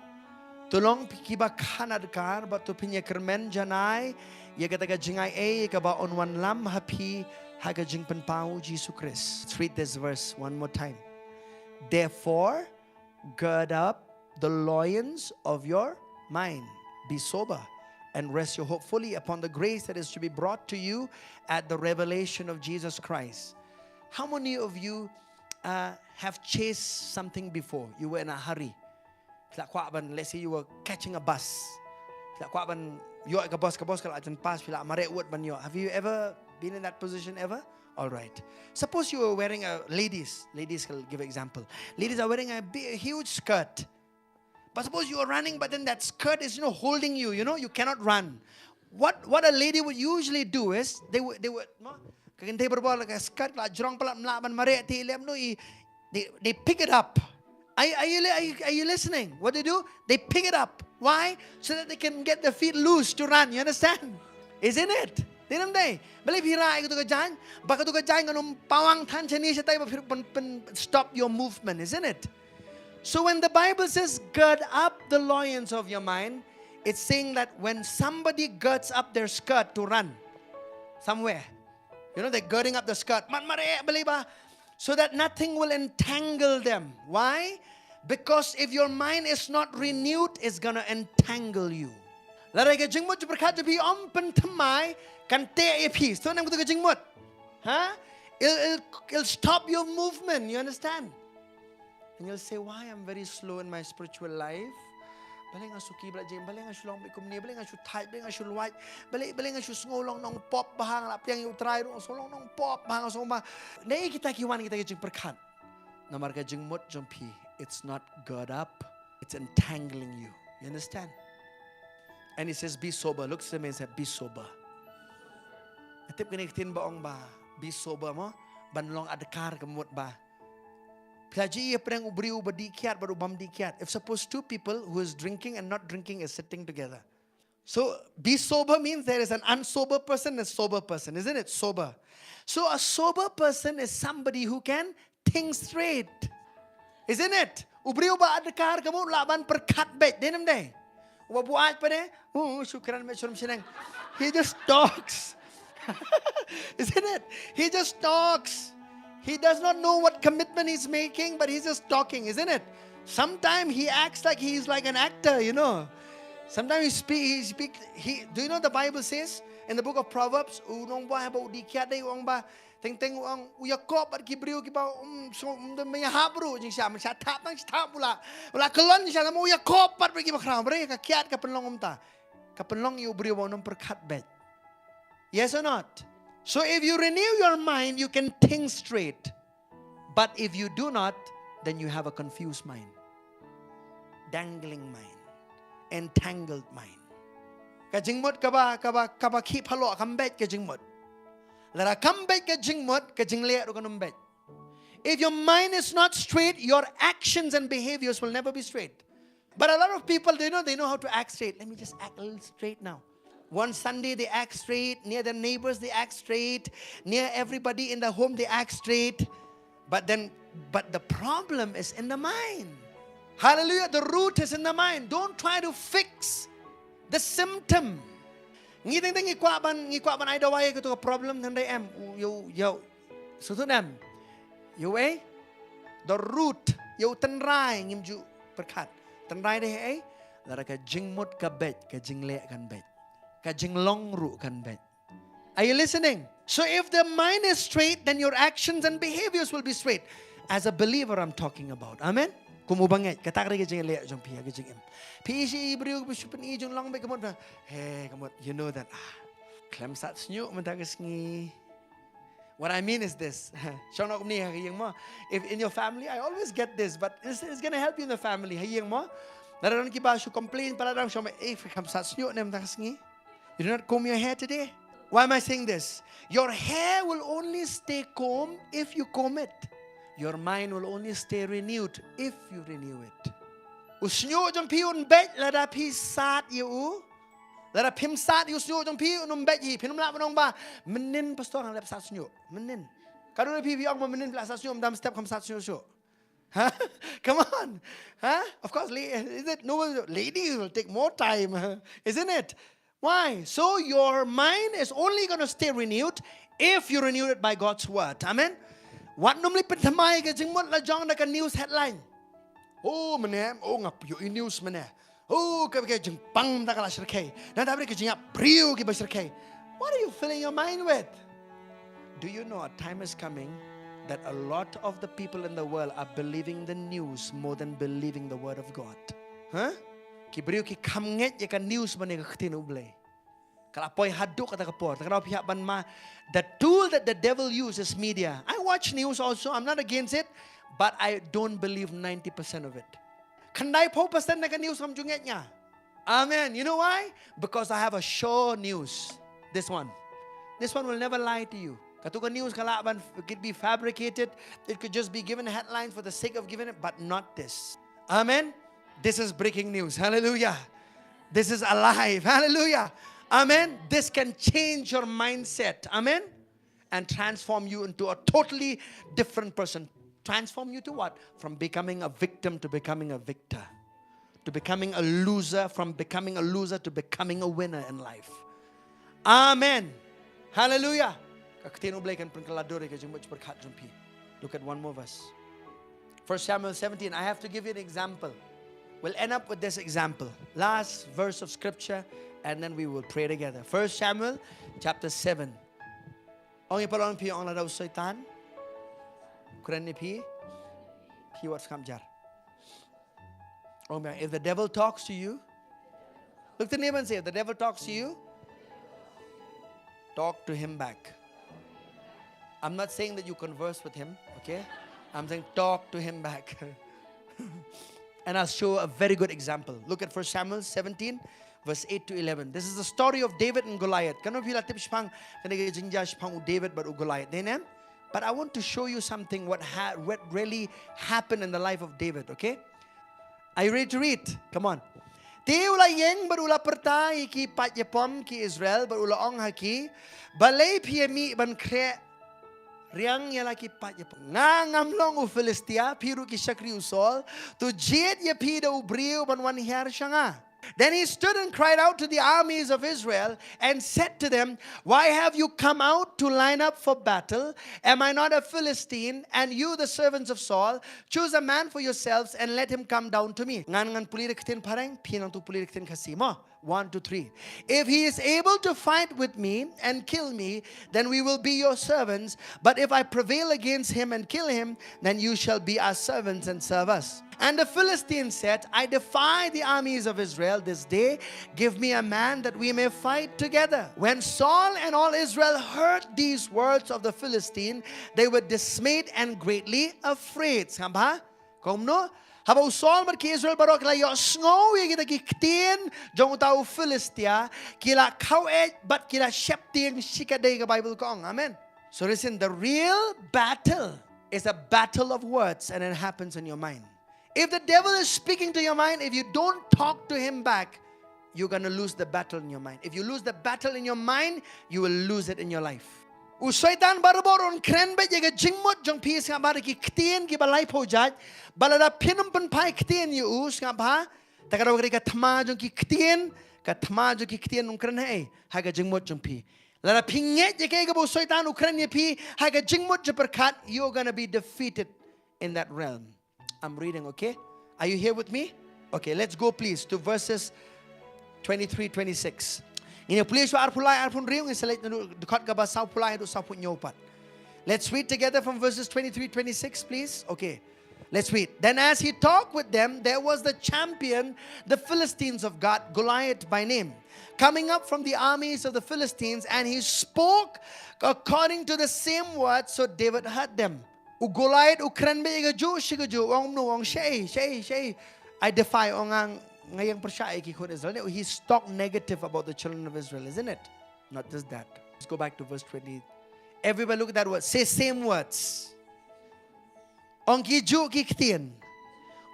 Tolong kiba kanadkar ba to pinya kermen janai ya kata jingai kaba on one lam happy haga jing penpau Jesus Christ. Let's read this verse one more time. Therefore, gird up the loins of your mind. Be sober and rest your hope fully upon the grace that is to be brought to you at the revelation of Jesus Christ. How many of you have chased something before? You were in a hurry. Let's say you were catching a bus. Have you ever been in that position ever? All right. Suppose you were wearing ladies will give an example. Ladies are wearing a huge skirt. But suppose you are running, but then that skirt is, holding you. You cannot run. What a lady would usually do is they would they pick it up. Are you listening? What they do? They pick it up. Why? So that they can get their feet loose to run. You understand? Isn't it? Stop your movement, isn't it? So when the Bible says gird up the loins of your mind, it's saying that when somebody girds up their skirt to run somewhere, they're girding up the skirt so that nothing will entangle them. Why? Because if your mind is not renewed, it's going to entangle you. It'll stop your movement. You understand? And you'll say, why I'm very slow in my spiritual life? Balik nga suki bala jeng, balik nga sulong bikum ni, balik nga su type, balik nga su white, balik nga su ngolong nong pop bahang la piang yu try ro solong nong pop bahang so ma. Nei kita kiwan kita jeng perkat. Namar ka jeng mot jeng pi. It's not gird up, it's entangling you. You understand? And he says, be sober. Look to me and say, be sober. Atip kinikitin ba ong ba? Be sober mo? Banlong adkar kamot ba? If suppose two people who is drinking and not drinking is sitting together. So be sober means there is an unsober person and a sober person, isn't it? Sober. So a sober person is somebody who can think straight. Isn't it? Ubriu ba adkar kamu laban perkat bet denam deh. Wabuat pa deh. Syukran mesyurum sinang. He just talks. Isn't it? He just talks. He does not know what commitment he's making, but he's just talking, isn't it? Sometimes he acts like he's like an actor, Sometimes he speaks. Do you know the Bible says in the book of Proverbs, yes or not? So if you renew your mind, you can think straight. But if you do not, then you have a confused mind, dangling mind, entangled mind. Kajingmot kaba keep halo kambet kajingmot. Lara kambet kajingmot kajingle rukanumbet. If your mind is not straight, your actions and behaviors will never be straight. But a lot of people, they know how to act straight. Let me just act a little straight now. One Sunday they act straight. Near their neighbors they act straight. Near everybody in the home they act straight. But the problem is in the mind. Hallelujah. The root is in the mind. Don't try to fix the symptom. Ngi ban ai dawai ko to problem thandai em yo so to them. You the root yo tanrai ngimju perkat. Tanrai deh lara ka jingmut ka bet ka jingle kan bet. Are you listening? So if the mind is straight, then your actions and behaviors will be straight. As a believer, I'm talking about. Amen? Kumubanget. Hey, you know that. What I mean is this. If in your family, I always get this, but it's going to help you in the family. Complain. You do not comb your hair today? Why am I saying this? Your hair will only stay combed if you comb it. Your mind will only stay renewed if you renew it. Usnyo jong pi un bet lada pi sat you. Lada pim sat you snyo jong pi un bet yi pinum la manong ba menin pastor ang lep sat snyo menin. Kadu pi pi ong menin la sat snyo dam step kam sat snyo. Huh? Come on. Huh? Of course, is it? No, ladies will take more time, isn't it? Why? So your mind is only going to stay renewed if you renew it by God's word. Amen. What normally pentamay ka jingmot la jong na ka news headline. Oh, manem, oh ngap yo news manem. Oh, ka jing pang na ka la shirkay. Na dapat ka jingap priyo ki ba shirkay. What are you filling your mind with? Do you know a time is coming that a lot of the people in the world are believing the news more than believing the word of God? Huh? Ki beriu ki kamnget ya kan news mani ka ktin ublay. Kalapoy haduk kata kapor. Takaraw pihak ban ma. The tool that the devil uses is media. I watch news also. I'm not against it, but I don't believe 90% of it. Kanday po percent na ka news ham junget niya. Amen. You know why? Because I have a sure news. This one will never lie to you. Katuka news kalaban, it could be fabricated. It could just be given headlines for the sake of giving it, but not this. Amen. This is breaking news. Hallelujah. This is alive. Hallelujah. Amen. This can change your mindset. Amen. And transform you into a totally different person. Transform you to what? From becoming a victim to becoming a victor. To becoming a loser. From becoming a loser to becoming a winner in life. Amen. Hallelujah. Look at one more verse. 1 Samuel 17. I have to give you an example. We'll end up with this example. Last verse of scripture, and then we will pray together. 1 Samuel chapter 7. Ongi palong pi ong ladaw soitan. Kuran ni pi. Pi what's kam jar. If the devil talks to you, look to the neighbor and say, if the devil talks to you, talk to him back. I'm not saying that you converse with him, okay? I'm saying talk to him back. And I'll show a very good example. Look at 1 Samuel 17, verse 8 to 11. This is the story of David and Goliath. David but Goliath. But I want to show you something what really happened in the life of David, okay? Are you ready to read? Come on. Ti ula yeng barula perta ki patyapom ki Israel barula ong haki balay piyami ban kre riang yala ki patyapom nga ngamlong u Philistia piru ki shakri usol tu jet ya pida ubriu ban wan hiar shanga. Then he stood and cried out to the armies of Israel and said to them, why have you come out to line up for battle? Am I not a Philistine? And you, the servants of Saul, choose a man for yourselves and let him come down to me. 1, 2, 3. If he is able to fight with me and kill me, then we will be your servants. But if I prevail against him and kill him, then you shall be our servants and serve us. And the Philistine said, I defy the armies of Israel this day. Give me a man that we may fight together. When Saul and all Israel heard these words of the Philistine, they were dismayed and greatly afraid. Samba? Komno? Habau Saul mat ki Israel barok la yo sngow ye kita ki ktien jong tau Philistia kila kau but kila shepting shikadei ka Bible kong. Amen. So listen, the real battle is a battle of words, and it happens in your mind. If the devil is speaking to your mind, if you don't talk to him back, you're going to lose the battle in your mind. If you lose the battle in your mind, you will lose it in your life. Usaitan barboron kren be yega jingmot jong pis nga bar ki ktien ki balai pojaj balada pinum pen pai ktien yu us nga ba takaraw ka thma jong ki ktien um kren hey ha ga jingmot jong pi lada pinget ye ke ga bo saitan ukren ye pi ha ga jingmot je perkat, you're going to be defeated in that realm. I'm reading, okay? Are you here with me? Okay, let's go please to verses 23, 26. Let's read together from verses 23, 26, please. Okay, let's read. Then as he talked with them, there was the champion, the Philistines of God, Goliath by name, coming up from the armies of the Philistines, and he spoke according to the same words, so David heard them. Goliath ukran be igaju shigaju ong no ong shay I defy ongang ngayang persya ki khod Israel. He's talked negative about the children of Israel, isn't it? Not just that. Let's go back to verse 20. Everybody look at that word. Say same words. Ong ki ju ki ktien.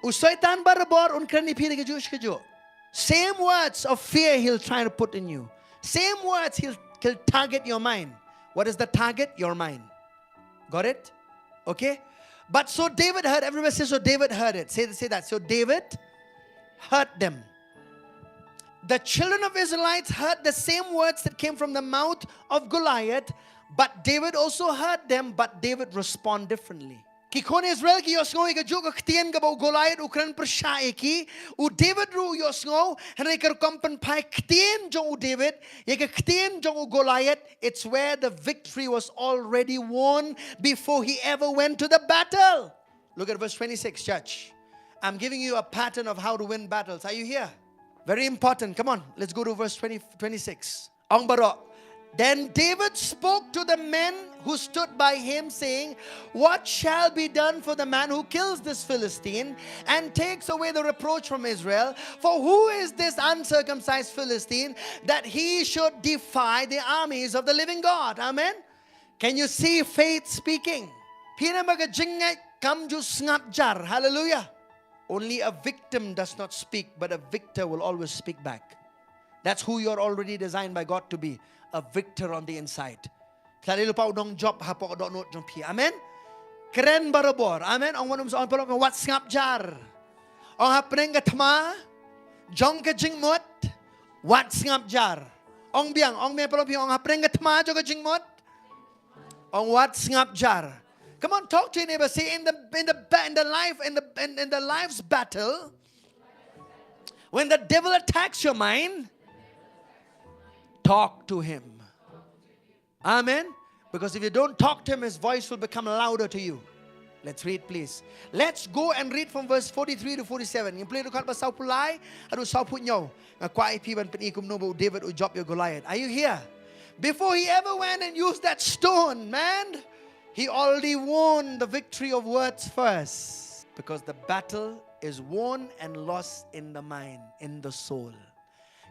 Usaitan barabor unkran ni pili gaju shigaju. Same words of fear he'll try to put in you. Same words he'll target your mind. What is the target? Your mind. Got it? Okay? But so David heard, everybody says, so David heard it. Say that. So David heard them. The children of Israelites heard the same words that came from the mouth of Goliath, but David also heard them, but David responded differently. Ki kon Israel ki yosngo ika juk ktien gabo Goliath ukran pershae ki u David ru yosngo henry ker kompen pai ktien jong u David yeka ktien jong u Goliath. It's where the victory was already won before he ever went to the battle. Look at verse 26, church. I'm giving you a pattern of how to win battles. Are you here? Very important. Come on, let's go to verse 26. Ong baro. Then David spoke to the men who stood by him, saying, what shall be done for the man who kills this Philistine and takes away the reproach from Israel? For who is this uncircumcised Philistine that he should defy the armies of the living God? Amen. Can you see faith speaking? Hallelujah. Only a victim does not speak, but a victor will always speak back. That's who you're already designed by God to be. A victor on the inside. Amen. Keren barabor. Amen. Ong wanum sa on palok wat ngap jar. Ong hapneng gatma. Jong ka jingmot. Wat ngap jar. Ong biang ong me palok ong hapneng gatma jo ka jingmot. Ong wat ngap jar. Come on, talk to your neighbor. Say in the life's battle, when the devil attacks your mind, talk to him. Amen. Because if you don't talk to him, his voice will become louder to you. Let's read, please. Let's go and read from verse 43 to 47. You play the card pasal pulai, adu sau put nyo. Ngakwa ipiban penikum nobo David ujop your Goliath. Are you here? Before he ever went and used that stone, man, he already won the victory of words first. Because the battle is won and lost in the mind, in the soul.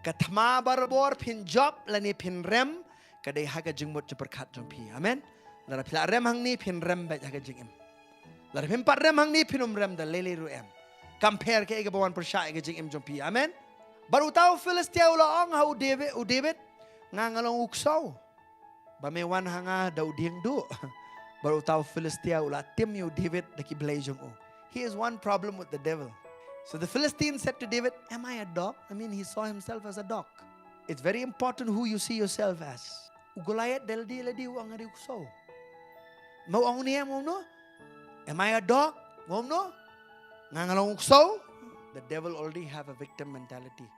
Katma barbor pin job lani pin rem kadai haga jingmut jeperkat jompi. Amen. Lara pila rem hang ni pin rem baik haga jingim. Lara pin pat rem hang ni pinum rem da lele ruem. Compare ke ega bawan persya ega jingim jompi. Amen. Baru tahu Filistia ulaong ha u David ngangalong uksaw. Bamewan hanga da udieng du. Baru tahu Filistia ula tim yu David daki blejong u. Here's one problem with the devil. So the Philistine said to David, am I a dog? I mean, he saw himself as a dog. It's very important who you see yourself as. Goliath deldi ledi uang ari ukso. Mau ang niya mo no? Am I a dog? Mo no? Ngangalong ukso? The devil already have a victim mentality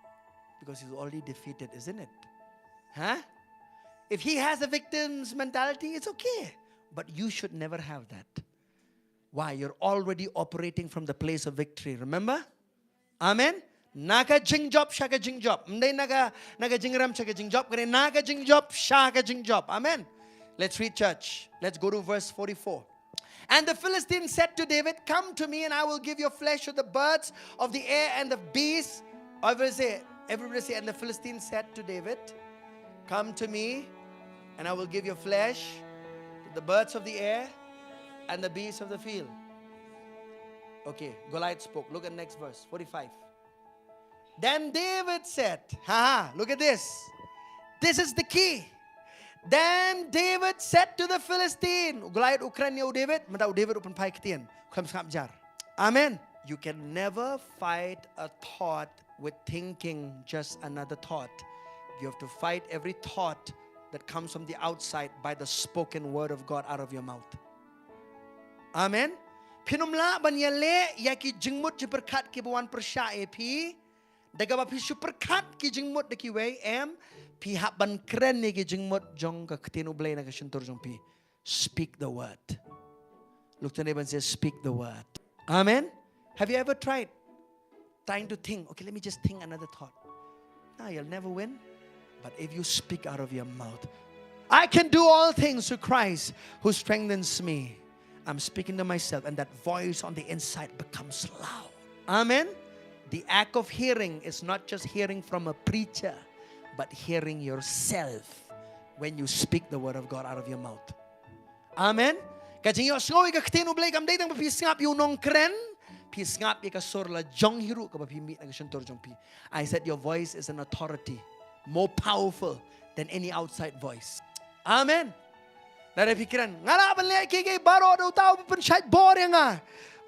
because he's already defeated, isn't it? Huh? If he has a victim's mentality, it's okay. But you should never have that. Why? You're already operating from the place of victory. Remember? Amen. Naga jing job, shaka jing job. Mday naga jing ram, shaka jing job. Kare naga jing job, shaka jing job. Amen. Let's read, church. Let's go to verse 44. And the Philistine said to David, come to me and I will give your flesh to the birds of the air and the beasts. Everybody say, and the Philistine said to David, come to me and I will give your flesh to the birds of the air and the beasts of the field. Okay, Goliath spoke. Look at next verse, 45. Then David said, look at this. This is the key. Then David said to the Philistine, Goliath Ukraine David, mata David open pai ketien. Amen. You can never fight a thought with thinking just another thought. You have to fight every thought that comes from the outside by the spoken word of God out of your mouth. Amen. Pinumla banyale yaki jingmut jiperkat ki bawan persya epi dagaba pi superkat ki jingmut deki way em pi hak ban kren ni ki jingmut jong ka ketinu blay na ka shentur jong pi. Speak the word. Look to neighbor and say, speak the word. Amen. Have you ever tried trying to think? Okay, let me just think another thought. No, you'll never win. But if you speak out of your mouth, I can do all things through Christ who strengthens me. I'm speaking to myself and that voice on the inside becomes loud. Amen. The act of hearing is not just hearing from a preacher, but hearing yourself when you speak the word of God out of your mouth. Amen. Kajing yo sngoy ka ktinu blay kam datang papisngap yung nongkren pisngap ka sorla jong hiru ka papimi ang shentor jong pi. I said your voice is an authority more powerful than any outside voice. Amen. Dari pikiran, ngala balik kiki baru ada tahu pensyait boring ah.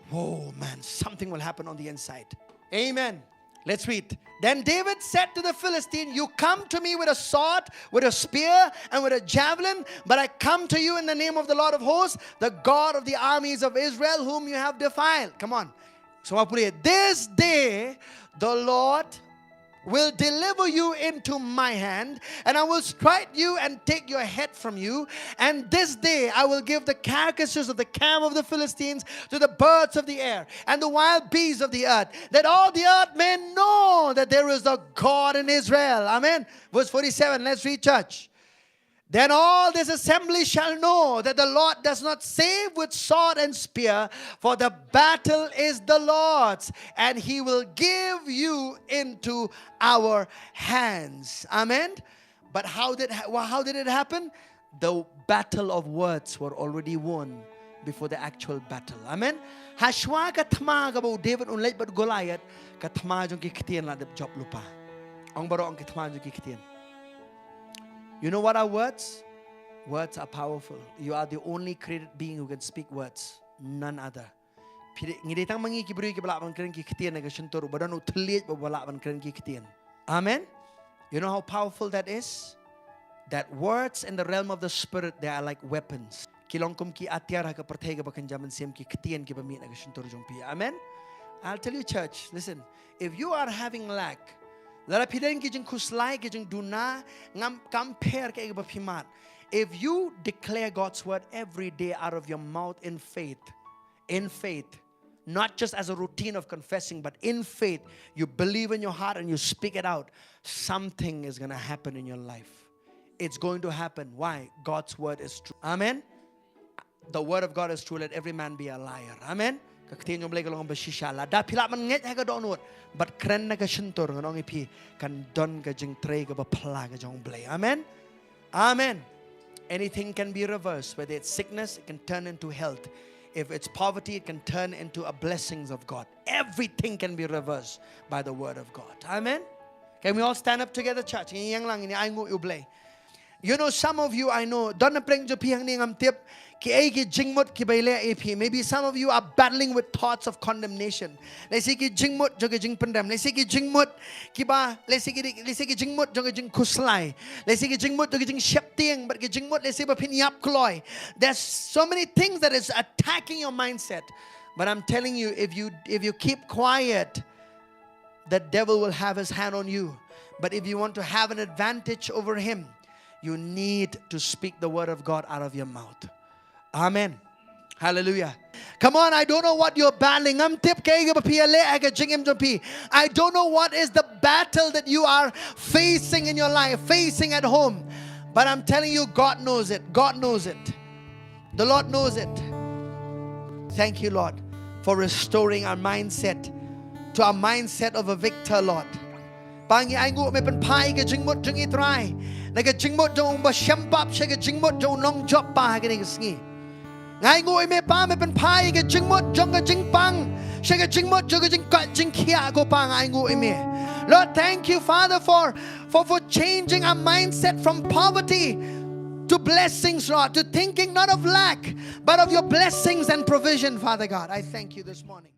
Whoa, man, something will happen on the inside. Amen. Let's read. Then David said to the Philistine, you come to me with a sword, with a spear, and with a javelin, but I come to you in the name of the Lord of hosts, the God of the armies of Israel, whom you have defiled. Come on. So this day the Lord will deliver you into my hand, and I will strike you and take your head from you. And this day I will give the carcasses of the camp of the Philistines to the birds of the air and the wild beasts of the earth, that all the earth may know that there is a God in Israel. Amen. Verse 47, let's read, church. Then all this assembly shall know that the Lord does not save with sword and spear, for the battle is the Lord's, and He will give you into our hands. Amen. But how did it happen? The battle of words were already won before the actual battle. Amen. Hashwa katma gabo David unlait but Goliath katma jong kiktian la job lupa. Ang baro ang katma jong kiktian. You know what are words? Words are powerful. You are the only created being who can speak words. None other. Amen. You know how powerful that is? That words in the realm of the spirit, they are like weapons. Amen. I'll tell you, church, listen, if you are having lack, if you declare God's word every day out of your mouth in faith, not just as a routine of confessing, but in faith, you believe in your heart and you speak it out, something is going to happen in your life. It's going to happen. Why? God's word is true. Amen. The word of God is true. Let every man be a liar. Amen. But kren na ka shintor nganong ipi kan don ka jing tre ka ba pla ka jong blay. Amen. Amen. Anything can be reversed. Whether it's sickness, it can turn into health. If it's poverty, it can turn into a blessings of God. Everything can be reversed by the word of God. Amen. Can we all stand up together, church? You know, some of you I know, maybe some of you are battling with thoughts of condemnation. Let's say Let's say there's so many things that is attacking your mindset. But I'm telling you, if you keep quiet, the devil will have his hand on you. But if you want to have an advantage over him, you need to speak the word of God out of your mouth. Amen. Hallelujah. Come on, I don't know what you're battling. I don't know what is the battle that you are facing in your life, facing at home. But I'm telling you, God knows it. God knows it. The Lord knows it. Thank you, Lord, for restoring our mindset to our mindset of a victor, Lord. Pangi ai ngu me pen pai ke jingmut jingi try. Na ke jingmut jong ba shampap she ke jingmut jong long job pa ke ni sngi. Ngai ngu me pa me pen pai ke jingmut jong ke jingpang. She ke jingmut jong ke jing ka jing kia ko pa ngai ngu me. Lord, thank you, Father, for changing our mindset from poverty to blessings, Lord, to thinking not of lack, but of your blessings and provision, Father God. I thank you this morning.